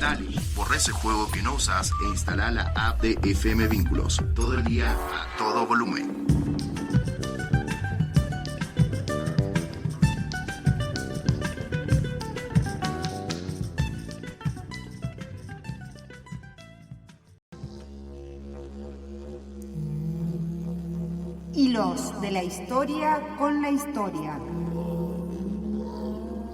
Dale, borra ese juego que no usas e instala la app de FM Vínculos. Todo el día, a todo volumen. Hilos de la historia con la historia.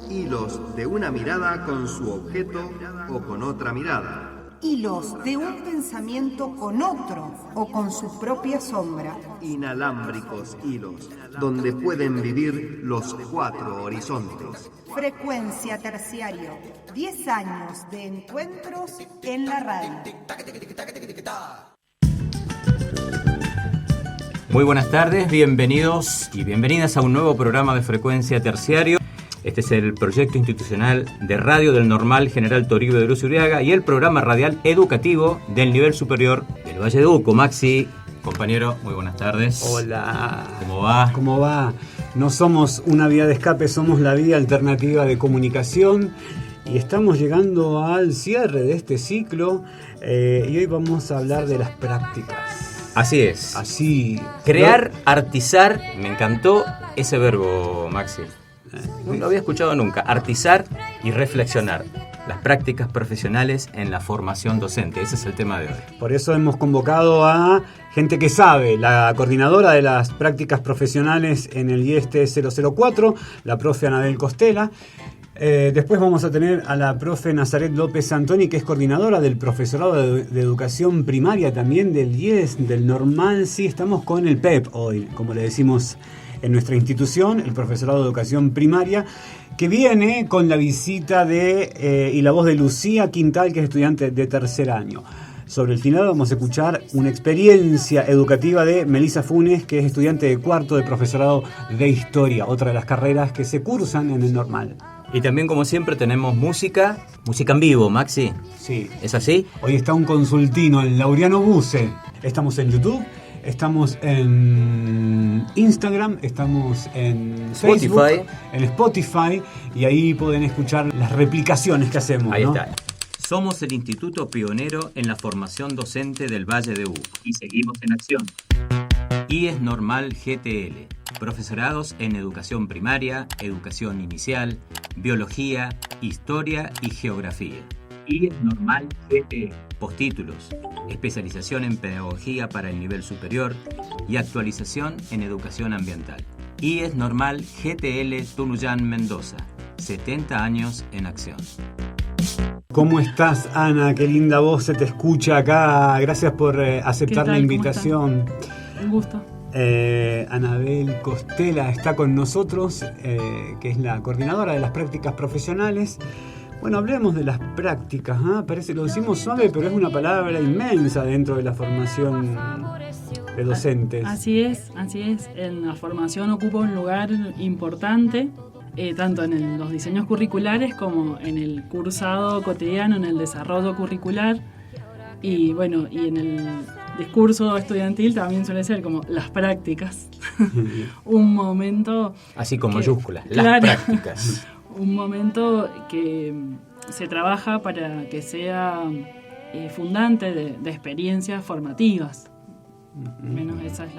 Hilos de una mirada con su objeto o con otra mirada. Hilos de un pensamiento con otro o con su propia sombra. Inalámbricos hilos, donde pueden vivir los 4 horizontes. Frecuencia Terciario. 10 años de encuentros en la radio. Muy buenas tardes, bienvenidos y bienvenidas a un nuevo programa de Frecuencia Terciario. Este es el proyecto institucional de radio del Normal General Toribio de Luz Uriaga y el programa radial educativo del nivel superior del Valle de Uco. Maxi, compañero, muy buenas tardes. Hola. ¿Cómo va? ¿Cómo va? No somos una vía de escape, somos la vía alternativa de comunicación y estamos llegando al cierre de este ciclo y hoy vamos a hablar de las prácticas. Así es. Así. Crear, artizar, me encantó ese verbo, Maxi. No lo había escuchado nunca. Artizar y reflexionar. Las prácticas profesionales en la formación docente. Ese es el tema de hoy. Por eso hemos convocado a gente que sabe. La coordinadora de las prácticas profesionales en el IESTE 004, la profe Anabel Costela. Después vamos a tener a la profe Nazaret López Antoni, que es coordinadora del profesorado de educación primaria también del IES, del Normal. Sí, estamos con el PEP hoy, como le decimos en nuestra institución, el profesorado de educación primaria, que viene con la visita y la voz de Lucía Quintal, que es estudiante de tercer año. Sobre el final vamos a escuchar una experiencia educativa de Melissa Funes, que es estudiante de cuarto de profesorado de historia, otra de las carreras que se cursan en el Normal. Y también, como siempre, tenemos música en vivo, Maxi. Sí. ¿Es así? Hoy está un consultino, el Laureano Buse. Estamos en YouTube, estamos en Instagram, estamos en Facebook, en Spotify, y ahí pueden escuchar las replicaciones que hacemos. Ahí ¿no? está. Somos el instituto pionero en la formación docente del Valle de Uco y seguimos en acción. IES Normal GTL. Profesorados en educación primaria, educación inicial, biología, historia y geografía. IES Normal GTL. Postítulos, especialización en pedagogía para el nivel superior y actualización en educación ambiental. IES Normal GTL Tunuyán Mendoza. 70 años en acción. ¿Cómo estás, Ana? Qué linda voz se te escucha acá. Gracias por aceptar la invitación. Un gusto. Anabel Costela está con nosotros, que es la coordinadora de las prácticas profesionales. Bueno, hablemos de las prácticas, ¿eh? Parece, lo decimos suave, pero es una palabra inmensa dentro de la formación de docentes. Así es. En la formación ocupa un lugar importante, tanto en los diseños curriculares como en el cursado cotidiano, en el desarrollo curricular. Y bueno, y en el discurso estudiantil también suele ser como las prácticas. Un momento... Así con mayúsculas, las prácticas. Un momento que se trabaja para que sea fundante de experiencias formativas. Menos esa es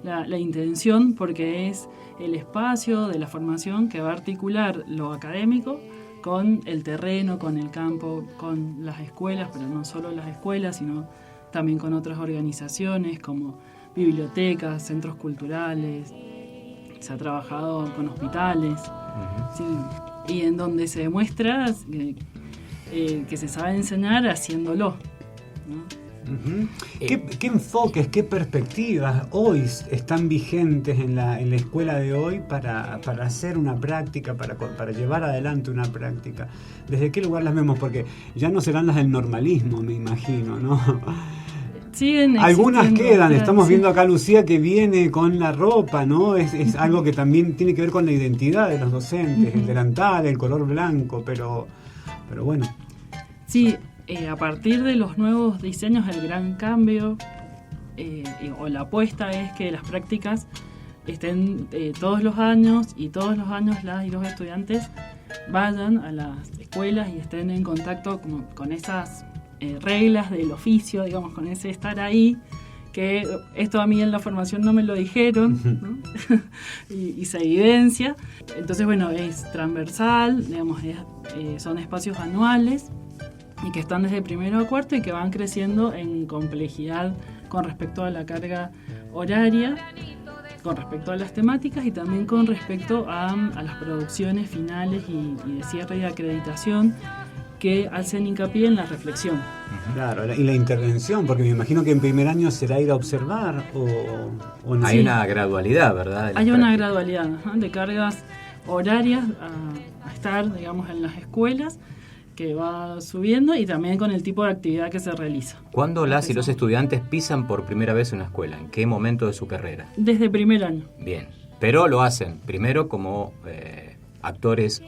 la intención, porque es el espacio de la formación que va a articular lo académico con el terreno, con el campo, con las escuelas, pero no solo las escuelas, sino también con otras organizaciones como bibliotecas, centros culturales. Se ha trabajado con hospitales, sí, y en donde se demuestra que se sabe enseñar haciéndolo, ¿no? ¿Qué enfoques, qué perspectivas hoy están vigentes en la escuela de hoy para hacer una práctica, para llevar adelante una práctica? ¿Desde qué lugar las vemos? Porque ya no serán las del normalismo, me imagino, ¿no? Algunas quedan, estamos viendo acá a Lucía que viene con la ropa, ¿no? Es algo que también tiene que ver con la identidad de los docentes, el delantal, el color blanco, pero bueno. Sí, a partir de los nuevos diseños, el gran cambio o la apuesta es que las prácticas estén todos los años, y todos los años las y los estudiantes vayan a las escuelas y estén en contacto con esas reglas del oficio, digamos, con ese estar ahí, que esto a mí en la formación no me lo dijeron, ¿no? y se evidencia. Entonces, bueno, es transversal, digamos, son espacios anuales y que están desde primero a cuarto y que van creciendo en complejidad con respecto a la carga horaria, con respecto a las temáticas y también con respecto a las producciones finales y de cierre y acreditación, que hacen hincapié en la reflexión. Claro, y la intervención, porque me imagino que en primer año será ir a observar o no. Hay una gradualidad, ¿verdad? Hay una gradualidad de cargas horarias a estar, digamos, en las escuelas, que va subiendo, y también con el tipo de actividad que se realiza. ¿Cuándo las y los estudiantes pisan por primera vez una escuela? ¿En qué momento de su carrera? Desde primer año. Bien, pero lo hacen primero como actores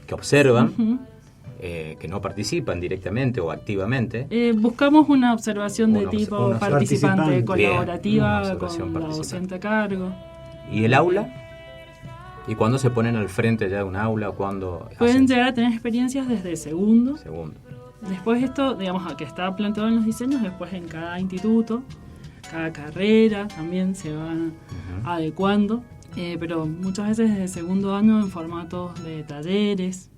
que observan, Uh-huh. Que no participan directamente o activamente. Buscamos una observación de Una tipo observación participante, participante. colaborativa, Bien, una observación con la participante. docente a cargo. ¿Y el aula? ¿Y cuándo se ponen al frente ya de un aula? ¿Cuándo Pueden hacen? llegar a tener experiencias desde segundo. Segundo. Después esto, digamos, que está planteado en los diseños, después en cada instituto, cada carrera también se van adecuando, pero muchas veces desde segundo año en formatos de talleres.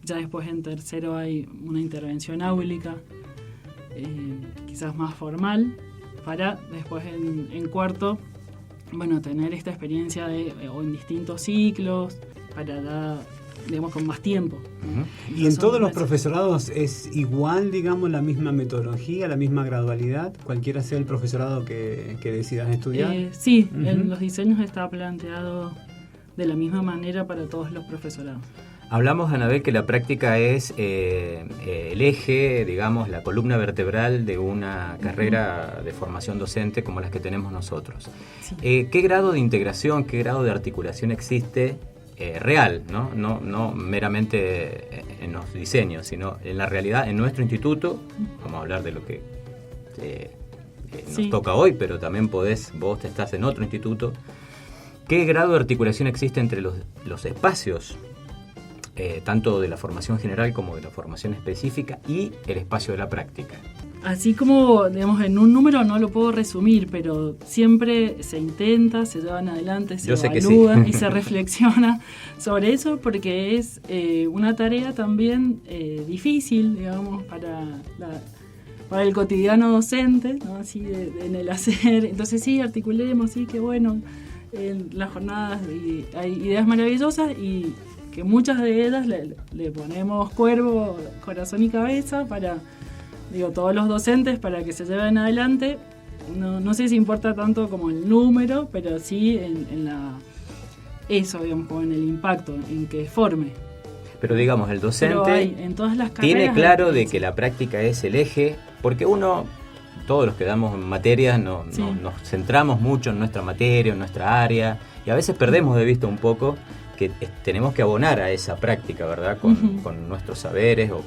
Ya después en tercero hay una intervención áulica, quizás más formal, para después en cuarto, bueno, tener esta experiencia o en distintos ciclos, para dar, digamos, con más tiempo. Ujú. ¿Y en todos los profesorados es igual, digamos, la misma metodología, la misma gradualidad, cualquiera sea el profesorado que decidas estudiar? Sí, Ujú. en los diseños está planteado de la misma manera para todos los profesorados. Hablamos, Anabel, que la práctica es el eje, digamos, la columna vertebral de una carrera de formación docente como las que tenemos nosotros. Sí. ¿Qué grado de integración, qué grado de articulación existe real, no meramente en los diseños, sino en la realidad, en nuestro instituto? Vamos a hablar de lo que nos Sí. toca hoy, pero también vos estás en otro instituto. ¿Qué grado de articulación existe entre los espacios, tanto de la formación general como de la formación específica, y el espacio de la práctica? Así como, digamos, en un número no lo puedo resumir, pero siempre se intenta, se llevan adelante, se Yo sé que evalúa sí. y se reflexiona sobre eso, porque es una tarea también difícil, digamos, para el cotidiano docente, ¿no? Así en el hacer. Entonces sí, articulemos, sí, que bueno, en las jornadas hay ideas maravillosas y que muchas de ellas le ponemos cuerpo, corazón y cabeza para, digo, todos los docentes, para que se lleven adelante. No sé si importa tanto como el número, pero sí en eso, digamos, como en el impacto, en que forme. Pero digamos, el Pero docente hay, en todas las carreras, tiene claro hay de que la práctica es el eje, porque todos los que damos materias Sí. nos centramos mucho en nuestra materia, en nuestra área, y a veces perdemos de vista un poco que tenemos que abonar a esa práctica, ¿verdad? Con nuestros saberes o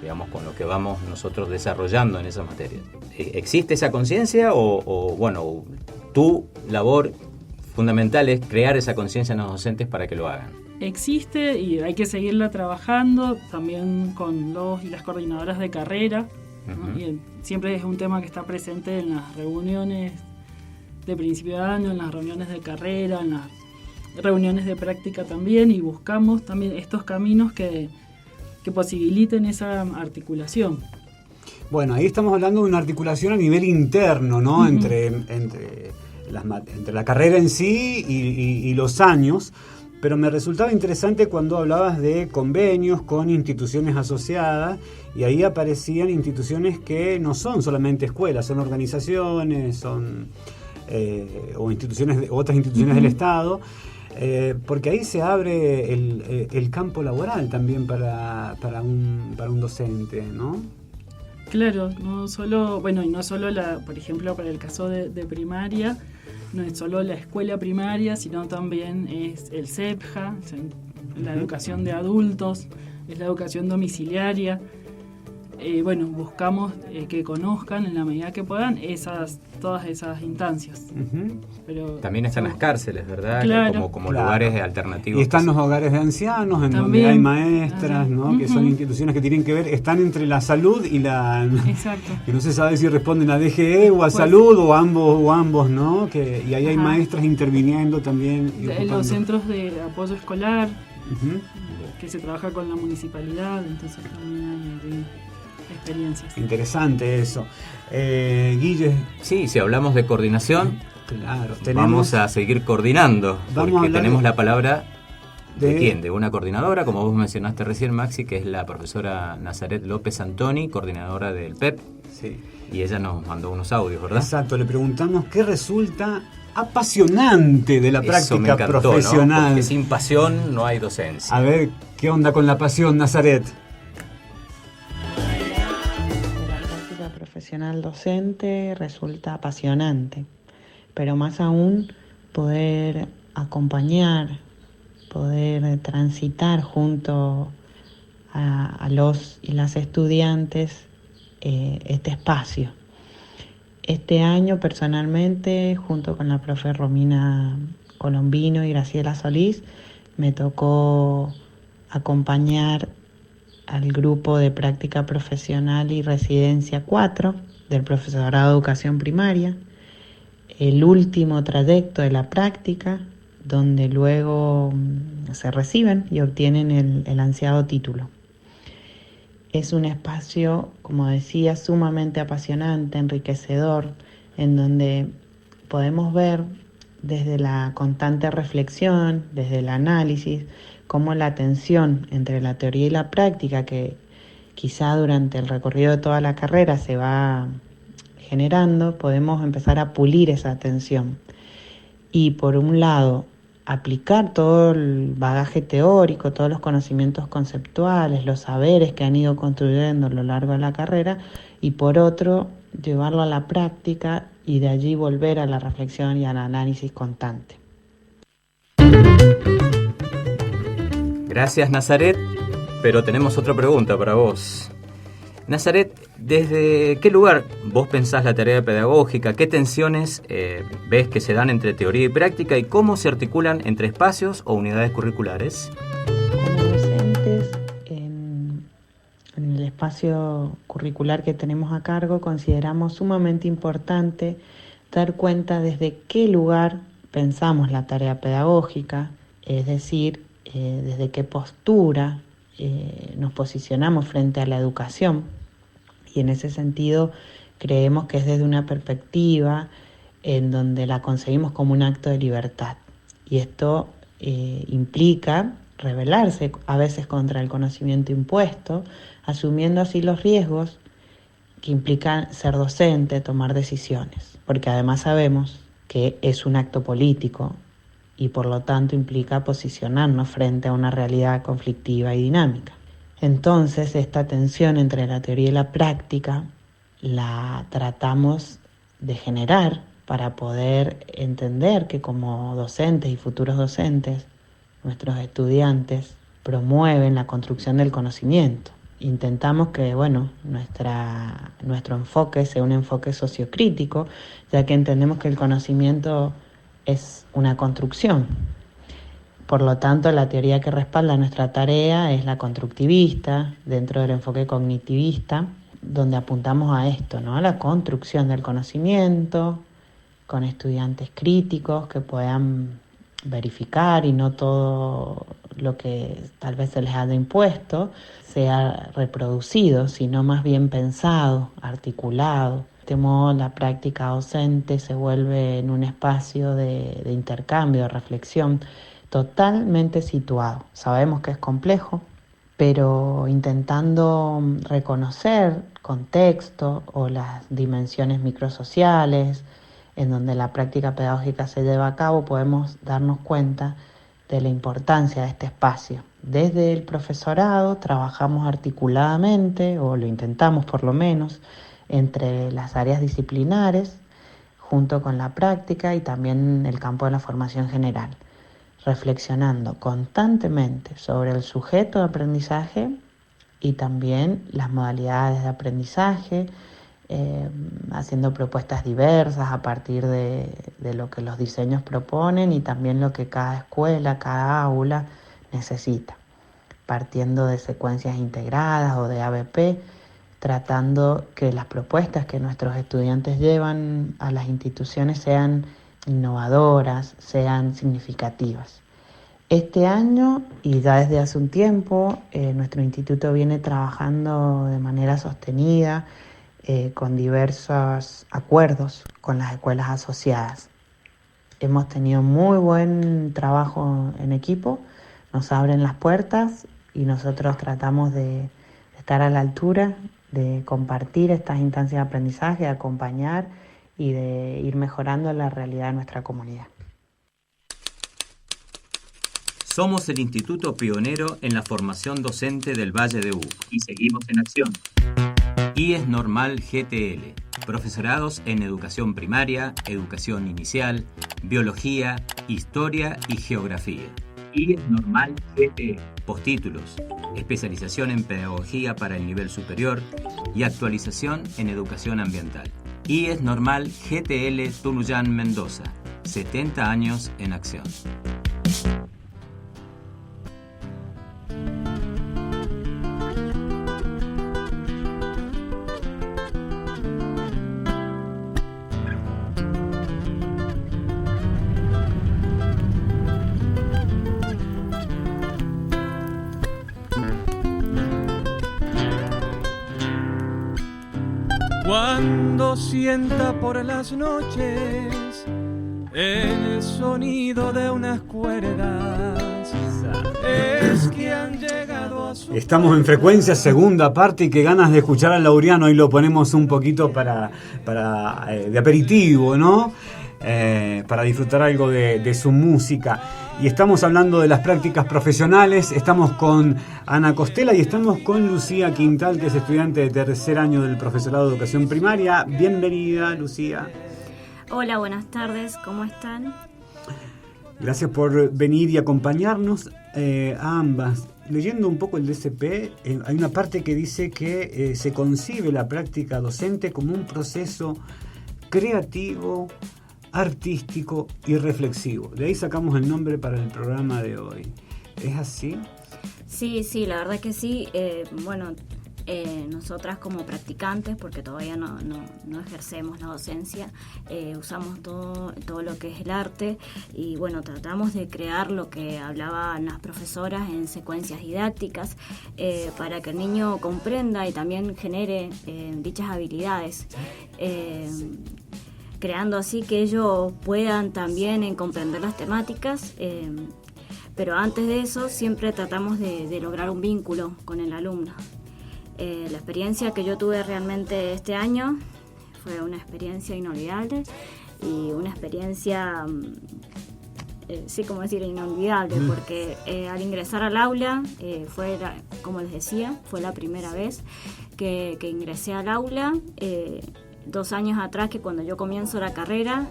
digamos con lo que vamos nosotros desarrollando en esa materia. ¿Existe esa conciencia o bueno, tu labor fundamental es crear esa conciencia en los docentes para que lo hagan? Existe y hay que seguirla trabajando también con los y las coordinadoras de carrera, ¿no? Ujú. Y siempre es un tema que está presente en las reuniones de principio de año, en las reuniones de carrera, en las reuniones de práctica también, y buscamos también estos caminos que posibiliten esa articulación. Bueno, ahí estamos hablando de una articulación a nivel interno, ¿no? Uh-huh. entre la carrera en sí y los años, pero me resultaba interesante cuando hablabas de convenios con instituciones asociadas, y ahí aparecían instituciones que no son solamente escuelas, son organizaciones, son o instituciones, otras instituciones del Estado. Porque ahí se abre el campo laboral también para un docente, ¿no? Claro, no solo, bueno, y no solo por ejemplo, para el caso de primaria, no es solo la escuela primaria, sino también es el CEPJA, la educación de adultos, es la educación domiciliaria. buscamos que conozcan en la medida que puedan todas esas instancias. Pero también están las cárceles, ¿verdad? Claro. Como Claro. lugares alternativos. Y están los hogares de ancianos, en donde También. hay maestras, ¿no? Que son Ujú. instituciones que tienen que ver, están entre la salud y la... Exacto. que no se sabe si responden a DGE o a Pues- salud o ambos, ¿no? Y ahí hay Ajá. maestras interviniendo también. y ocupando. Los centros de apoyo escolar, Ujú. que se trabaja con la municipalidad, entonces también hay ahí experiencias. Interesante eso. Guille, Sí, si hablamos de coordinación, claro, vamos a seguir coordinando, Vamos a porque hablar tenemos de- la palabra ¿de de- quién? De una coordinadora, como vos mencionaste recién, Maxi, que es la profesora Nazaret López Antoni, coordinadora del PEP, Sí. y ella nos mandó unos audios, ¿verdad? Exacto, le preguntamos qué resulta apasionante de la Eso práctica me encantó, ¿no? profesional. Porque sin pasión no hay docencia. A ver, ¿qué onda con la pasión, Nazaret? La práctica profesional docente resulta apasionante, pero más aún poder acompañar, poder transitar junto a los y las estudiantes este espacio. Este año personalmente, junto con la profe Romina Colombino y Graciela Solís, me tocó acompañar al grupo de práctica profesional y residencia 4 del profesorado de educación primaria, el último trayecto de la práctica, donde luego se reciben y obtienen el ansiado título. Es un espacio, como decía, sumamente apasionante, enriquecedor, en donde podemos ver desde la constante reflexión, desde el análisis, cómo la tensión entre la teoría y la práctica, que quizá durante el recorrido de toda la carrera se va generando, podemos empezar a pulir esa tensión. Y por un lado, aplicar todo el bagaje teórico, todos los conocimientos conceptuales, los saberes que han ido construyendo a lo largo de la carrera, y por otro, llevarlo a la práctica y de allí volver a la reflexión y al análisis constante. Gracias, Nazaret, pero tenemos otra pregunta para vos. Nazaret, ¿desde qué lugar vos pensás la tarea pedagógica? ¿Qué tensiones ves que se dan entre teoría y práctica? ¿Y cómo se articulan entre espacios o unidades curriculares? Como docentes, en el espacio curricular que tenemos a cargo, consideramos sumamente importante dar cuenta desde qué lugar pensamos la tarea pedagógica, es decir, desde qué postura nos posicionamos frente a la educación, y en ese sentido creemos que es desde una perspectiva en donde la concebimos como un acto de libertad, y esto implica rebelarse a veces contra el conocimiento impuesto, asumiendo así los riesgos que implican ser docente, tomar decisiones, porque además sabemos que es un acto político y por lo tanto implica posicionarnos frente a una realidad conflictiva y dinámica. Entonces, esta tensión entre la teoría y la práctica la tratamos de generar para poder entender que como docentes y futuros docentes, nuestros estudiantes promueven la construcción del conocimiento. Intentamos que, nuestro enfoque sea un enfoque sociocrítico, ya que entendemos que el conocimiento es una construcción. Por lo tanto, la teoría que respalda nuestra tarea es la constructivista, dentro del enfoque cognitivista, donde apuntamos a esto, ¿no? A la construcción del conocimiento, con estudiantes críticos que puedan verificar y no todo lo que tal vez se les haya impuesto sea reproducido, sino más bien pensado, articulado. De este modo, la práctica docente se vuelve en un espacio de intercambio, de reflexión, totalmente situado. Sabemos que es complejo, pero intentando reconocer contexto o las dimensiones microsociales en donde la práctica pedagógica se lleva a cabo, podemos darnos cuenta de la importancia de este espacio. Desde el profesorado trabajamos articuladamente, o lo intentamos por lo menos, entre las áreas disciplinares, junto con la práctica y también el campo de la formación general, reflexionando constantemente sobre el sujeto de aprendizaje y también las modalidades de aprendizaje, haciendo propuestas diversas a partir de lo que los diseños proponen y también lo que cada escuela, cada aula necesita, partiendo de secuencias integradas o de ABP, tratando que las propuestas que nuestros estudiantes llevan a las instituciones sean innovadoras, sean significativas. Este año, y ya desde hace un tiempo, nuestro instituto viene trabajando de manera sostenida con diversos acuerdos con las escuelas asociadas. Hemos tenido muy buen trabajo en equipo, nos abren las puertas y nosotros tratamos de estar a la altura, de compartir estas instancias de aprendizaje, de acompañar y de ir mejorando la realidad de nuestra comunidad. Somos el instituto pionero en la formación docente del Valle de Uco y seguimos en acción. IES Normal GTL, profesorados en educación primaria, educación inicial, biología, historia y geografía. IES Normal GTL, postítulos, especialización en pedagogía para el nivel superior y actualización en educación ambiental. IES Normal GTL Tunuyán Mendoza, 70 años en acción. Cuando sienta por las noches el sonido de unas cuerdas, es que han llegado a su... Estamos en Frecuencia, segunda parte, y qué ganas de escuchar a Laureano. Ahí lo ponemos un poquito para de aperitivo, ¿no? Para disfrutar algo de su música. Y estamos hablando de las prácticas profesionales. Estamos con Ana Costela y estamos con Lucía Quintal, que es estudiante de tercer año del profesorado de educación primaria. Bienvenida, Lucía. Hola, buenas tardes, ¿cómo están? Gracias por venir y acompañarnos a ambas. Leyendo un poco el DCP, hay una parte que dice que se concibe la práctica docente como un proceso creativo, artístico y reflexivo. De ahí sacamos el nombre para el programa de hoy. ¿Es así? Sí, la verdad que sí. Nosotras como practicantes, porque todavía no ejercemos la docencia, usamos todo lo que es el arte y bueno, tratamos de crear lo que hablaban las profesoras en secuencias didácticas para que el niño comprenda y también genere dichas habilidades. Creando así que ellos puedan también comprender las temáticas, pero antes de eso siempre tratamos de lograr un vínculo con el alumno. La experiencia que yo tuve realmente este año fue una experiencia inolvidable y una experiencia, inolvidable, porque al ingresar al aula, como les decía, fue la primera vez que ingresé al aula. 2 años atrás, que cuando yo comienzo la carrera,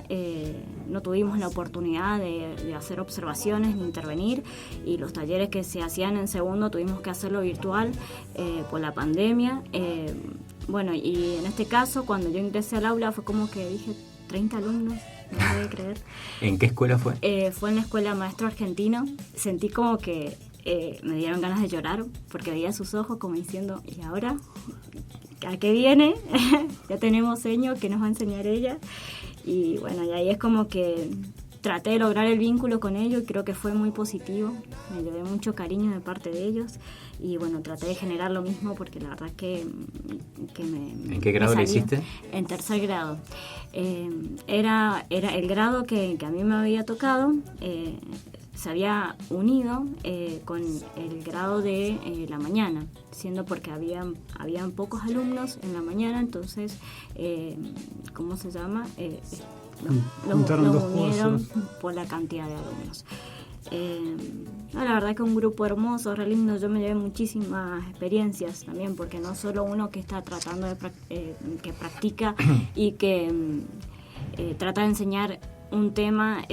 no tuvimos la oportunidad de hacer observaciones ni intervenir, y los talleres que se hacían en segundo tuvimos que hacerlo virtual por la pandemia. Y en este caso, cuando yo ingresé al aula, fue como que dije, 30 alumnos, no me puedo creer. ¿En qué escuela fue? Fue en la escuela Maestro Argentino. Sentí como que me dieron ganas de llorar, porque veía sus ojos como diciendo, ¿y ahora? ¿A qué viene? Ya tenemos seño que nos va a enseñar ella. Y bueno, y ahí es como que traté de lograr el vínculo con ellos y creo que fue muy positivo. Me llevé mucho cariño de parte de ellos y bueno, traté de generar lo mismo porque la verdad que me... ¿En qué grado lo hiciste? En tercer grado. Era el grado que a mí me había tocado. Se había unido con el grado de la mañana, siendo porque habían pocos alumnos en la mañana, entonces, ¿cómo se llama? Los unieron por la cantidad de alumnos. La verdad que un grupo hermoso, re lindo. Yo me llevé muchísimas experiencias también, porque no solo uno que está tratando que practica y que trata de enseñar un tema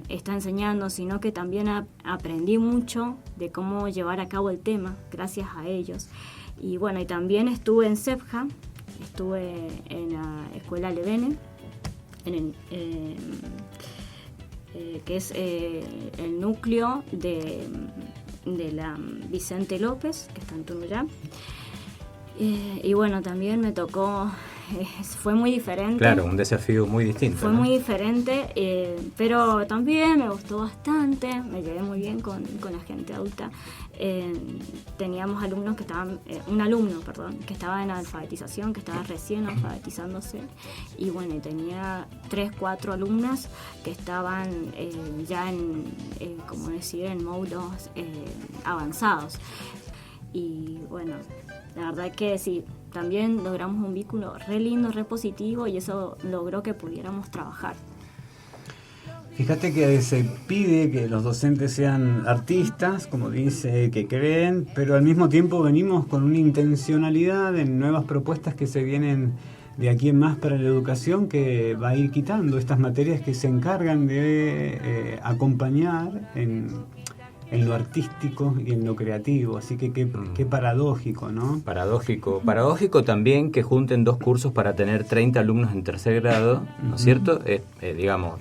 está enseñando, sino que también aprendí mucho de cómo llevar a cabo el tema gracias a ellos. Y bueno, y también estuve en CEPJA, estuve en la Escuela Levene, que es el núcleo de la Vicente López, que está en Tunuyán. Y bueno, también me tocó, fue muy diferente. Claro, un desafío muy distinto. Fue, ¿no?, muy diferente, pero también me gustó bastante, me llevé muy bien con la gente adulta. Teníamos alumnos que estaban, un alumno, perdón, que estaba en alfabetización, que estaba recién alfabetizándose, y bueno, y tenía 3-4 alumnas que estaban ya como decir, en módulos avanzados. Y bueno, la verdad que sí, también logramos un vínculo re lindo, re positivo, y eso logró que pudiéramos trabajar. Fíjate que se pide que los docentes sean artistas, como dice, que creen, pero al mismo tiempo venimos con una intencionalidad en nuevas propuestas que se vienen de aquí en más para la educación, que va a ir quitando estas materias que se encargan de acompañar en lo artístico y en lo creativo. Así que qué paradójico, ¿no? Paradójico también que junten 2 cursos para tener 30 alumnos en tercer grado, ¿no es cierto? Digamos,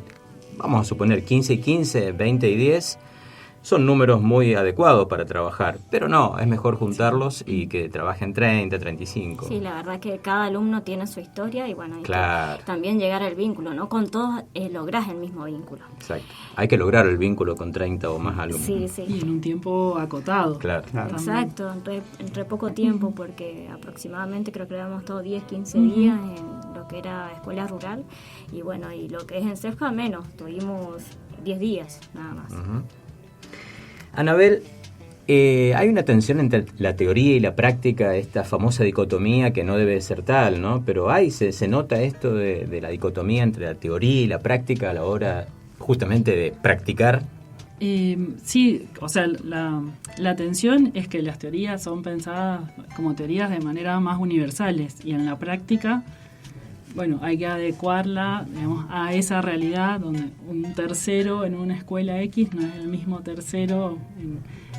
vamos a suponer 15 y 15, 20 y 10, son números muy adecuados para trabajar, pero no, es mejor juntarlos y que trabajen 30, 35. Sí, la verdad que cada alumno tiene su historia, y bueno, hay claro, que también llegar al vínculo, ¿no? Con todos lográs el mismo vínculo. Exacto. Hay que lograr el vínculo con 30 o más alumnos. Sí, sí. Y en un tiempo acotado. Claro. Exacto, entre poco tiempo, porque aproximadamente creo que habíamos estado 10, 15 días en lo que era escuela rural, y bueno, y lo que es en CEPJA menos, tuvimos 10 días nada más. Anabel, hay una tensión entre la teoría y la práctica, esta famosa dicotomía que no debe ser tal, ¿no? Pero se nota esto de la dicotomía entre la teoría y la práctica a la hora justamente de practicar. Sí, o sea, la tensión es que las teorías son pensadas como teorías de manera más universales, y en la práctica, bueno, hay que adecuarla, digamos, a esa realidad donde un tercero en una escuela X no es el mismo tercero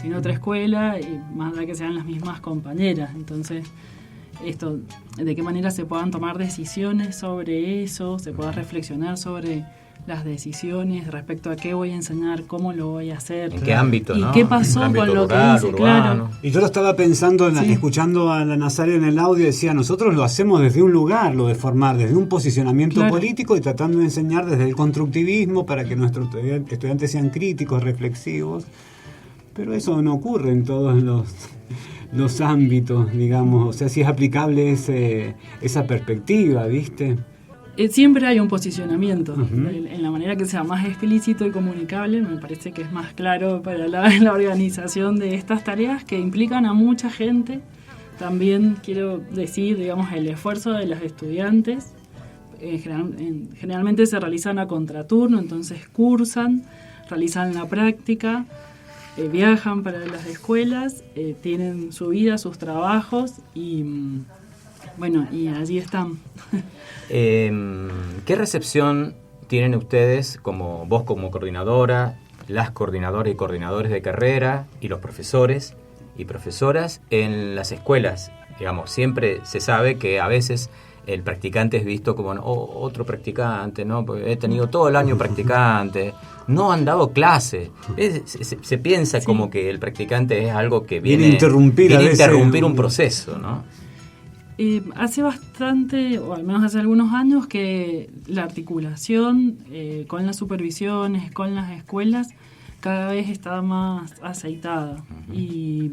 en otra escuela, y más da que sean las mismas compañeras. Entonces, esto, de qué manera se puedan tomar decisiones sobre eso, se pueda reflexionar sobre las decisiones respecto a qué voy a enseñar, cómo lo voy a hacer. ¿En qué ámbito, y no? qué pasó con lo rural, que hice, urbano. claro. Y yo lo estaba pensando, escuchando a la Nazaria en el audio, decía, nosotros lo hacemos desde un lugar, lo de formar, desde un posicionamiento político, y tratando de enseñar desde el constructivismo para que nuestros estudiantes sean críticos, reflexivos. Pero eso no ocurre en todos los ámbitos, digamos. O sea, si es aplicable esa perspectiva, ¿viste? Siempre hay un posicionamiento. En la manera que sea más explícito y comunicable, me parece que es más claro para la organización de estas tareas que implican a mucha gente. También quiero decir, digamos, el esfuerzo de los estudiantes. Generalmente se realizan a contraturno, entonces cursan, realizan la práctica, viajan para las escuelas, tienen su vida, sus trabajos, y bueno, y allí están. ¿Qué recepción tienen ustedes, como vos como coordinadora, las coordinadoras y coordinadores de carrera, y los profesores y profesoras en las escuelas? Digamos, siempre se sabe que a veces el practicante es visto como otro practicante, ¿no? Porque he tenido todo el año practicante, no han dado clase. Se piensa como que el practicante es algo que viene a interrumpir un proceso, ¿no? Hace bastante, o al menos hace algunos años, que la articulación con las supervisiones, con las escuelas, cada vez está más aceitada. Y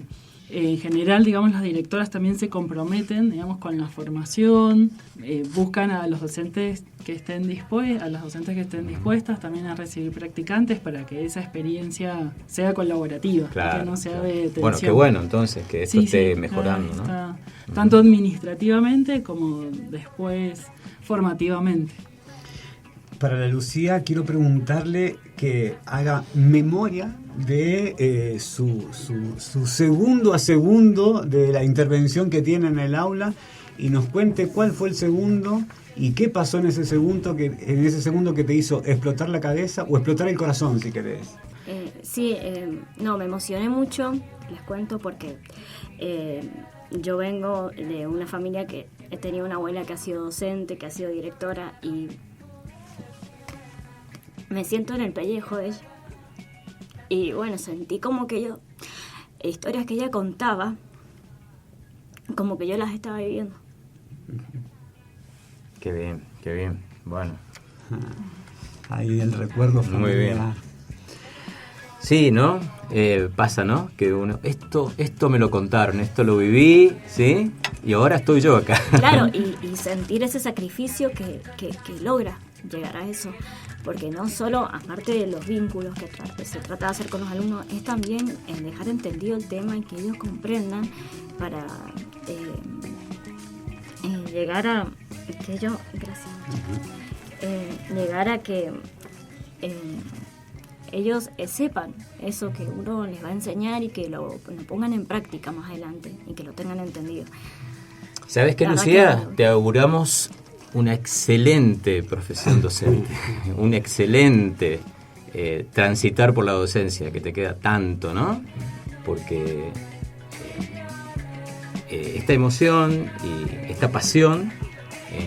en general, digamos, las directoras también se comprometen, digamos, con la formación, buscan a los docentes que estén dispuestas también a recibir practicantes para que esa experiencia sea colaborativa, que no sea de tensión. Bueno, qué bueno entonces que esto esté mejorando, ¿no? Está, tanto administrativamente como después formativamente. Para la Lucía quiero preguntarle que haga memoria de su segundo a segundo de la intervención que tiene en el aula, y nos cuente cuál fue el segundo ¿Y qué pasó en ese segundo que te hizo explotar la cabeza o explotar el corazón, si querés? Me emocioné mucho, les cuento, porque yo vengo de una familia que he tenido una abuela que ha sido docente, que ha sido directora, y me siento en el pellejo de ella. Y bueno, sentí como que historias que ella contaba, como que yo las estaba viviendo. Qué bien. Bueno. Ahí el recuerdo familiar. Muy bien. Sí, ¿no? Pasa, ¿no? Que uno, esto me lo contaron, esto lo viví, ¿sí? Y ahora estoy yo acá. Claro, y sentir ese sacrificio que logra llegar a eso. Porque no solo, aparte de los vínculos que se trata de hacer con los alumnos, es también en dejar entendido el tema y que ellos comprendan para llegar a que ellos, llegar a que ellos sepan eso que uno les va a enseñar y que lo pongan en práctica más adelante y que lo tengan entendido. ¿Sabes qué, Lucía? Te auguramos una excelente profesión docente, un excelente transitar por la docencia, que te queda tanto, ¿no? Porque esta emoción y esta pasión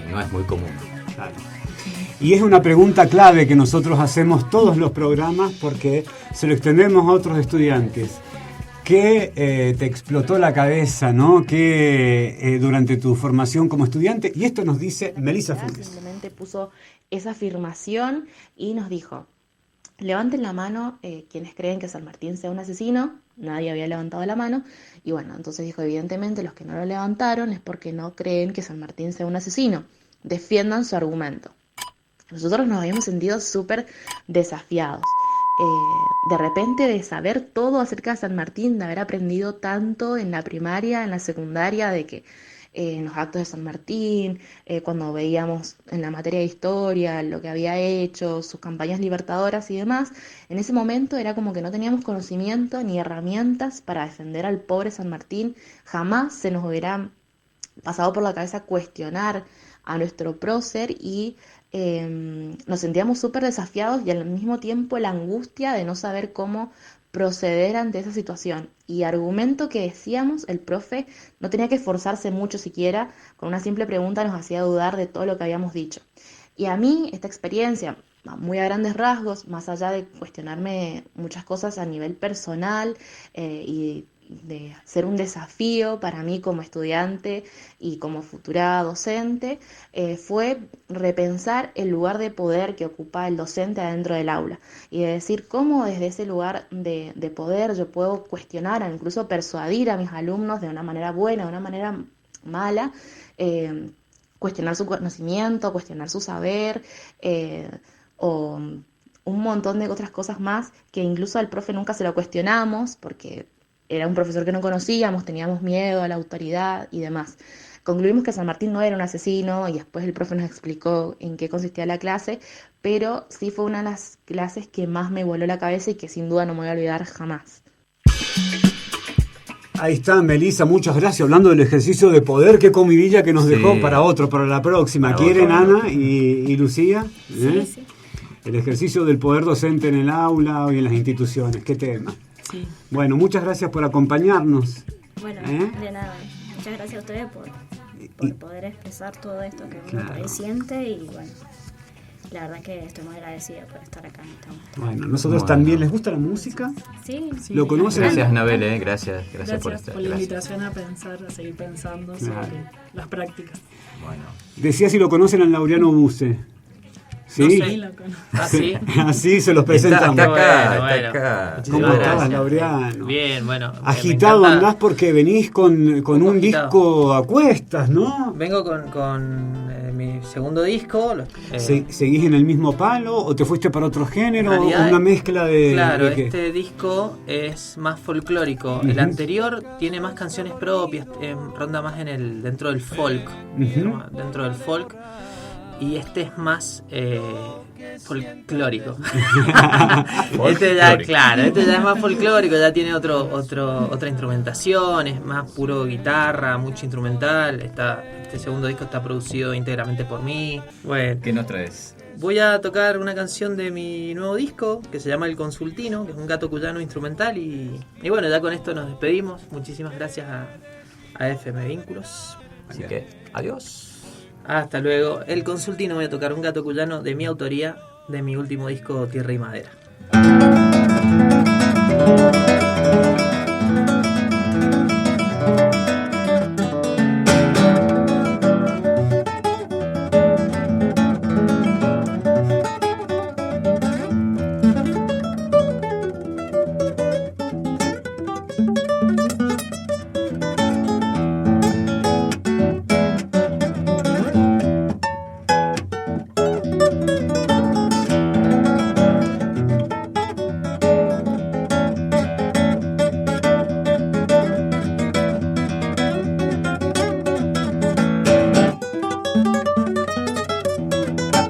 no es muy común. Claro. Y es una pregunta clave que nosotros hacemos todos los programas porque se lo extendemos a otros estudiantes. ¿Qué te explotó la cabeza, ¿no? ¿Qué durante tu formación como estudiante? Y esto nos dice Melissa Funes. Simplemente puso esa afirmación y nos dijo: levanten la mano quienes creen que San Martín sea un asesino. Nadie había levantado la mano. Y bueno, entonces dijo, evidentemente los que no lo levantaron es porque no creen que San Martín sea un asesino. Defiendan su argumento. Nosotros nos habíamos sentido súper desafiados. De repente, de saber todo acerca de San Martín, de haber aprendido tanto en la primaria, en la secundaria, de que en los actos de San Martín, cuando veíamos en la materia de historia lo que había hecho, sus campañas libertadoras y demás, en ese momento era como que no teníamos conocimiento ni herramientas para defender al pobre San Martín. Jamás se nos hubiera pasado por la cabeza cuestionar a nuestro prócer y nos sentíamos súper desafiados y al mismo tiempo la angustia de no saber cómo proceder ante esa situación. Y argumento que decíamos, el profe no tenía que esforzarse mucho siquiera, con una simple pregunta nos hacía dudar de todo lo que habíamos dicho. Y a mí esta experiencia, muy a grandes rasgos, más allá de cuestionarme muchas cosas a nivel personal y de ser un desafío para mí como estudiante y como futura docente, fue repensar el lugar de poder que ocupa el docente adentro del aula y de decir cómo desde ese lugar de poder yo puedo cuestionar o incluso persuadir a mis alumnos de una manera buena, de una manera mala, cuestionar su conocimiento, cuestionar su saber, o un montón de otras cosas más que incluso al profe nunca se lo cuestionamos porque era un profesor que no conocíamos, teníamos miedo a la autoridad y demás. Concluimos que San Martín no era un asesino y después el profe nos explicó en qué consistía la clase, pero sí fue una de las clases que más me voló la cabeza y que sin duda no me voy a olvidar jamás. Ahí está, Melissa, muchas gracias. Hablando del ejercicio de poder, qué comidilla que nos dejó para la próxima. Para ¿quieren, Ana y Lucía? Sí. El ejercicio del poder docente en el aula y en las instituciones, qué tema. Sí. Bueno, muchas gracias por acompañarnos. Bueno, de nada. Muchas gracias a ustedes por poder expresar todo esto que uno por ahí siente y bueno, la verdad que estoy muy agradecida por estar acá en este momento. Bueno, nosotros también. ¿Les gusta la música? Sí. ¿Lo conocen? Gracias, Anabel, gracias por Gracias estar. por la invitación a pensar, a seguir pensando sobre las prácticas. Bueno. Decía si lo conocen al Laureano Buse. ¿Sí? No sé, lo conozco. ¿Sí? Así se los presentamos. Está acá. ¿Cómo estás, Laureano? Bien, bueno. Agitado andás porque venís con un disco a cuestas, ¿no? Vengo con mi segundo disco. ¿Seguís en el mismo palo o te fuiste para otro género? ¿O una mezcla de...? Claro, ¿de qué? este disco es más folclórico. El anterior tiene más canciones propias, ronda más dentro del folk. Dentro del folk. y este es más folclórico. Este ya es más folclórico, ya tiene otra instrumentación, es más puro guitarra, mucho instrumental. Este segundo disco está producido íntegramente por mí. Bueno, ¿qué nos traes? Voy a tocar una canción de mi nuevo disco que se llama El Consultino, que es un gato cuyano instrumental, y bueno, ya con esto nos despedimos. Muchísimas gracias a FM Vínculos. Así que, adiós. Hasta luego. El Consultino, voy a tocar un gato cuyano de mi autoría, de mi último disco Tierra y Madera.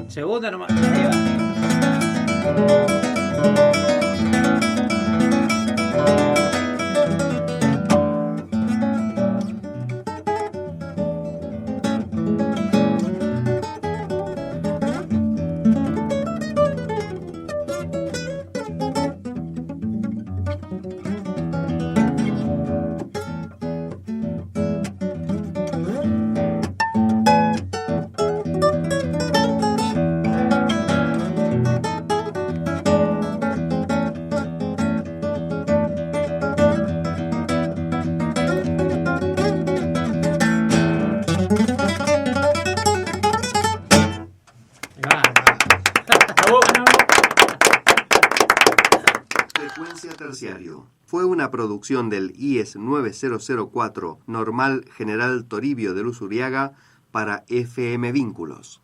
Segunda nomás. Ahí va. Frecuencia Terciario fue una producción del IES 9004 Normal General Toribio de Luz Uriaga para FM Vínculos.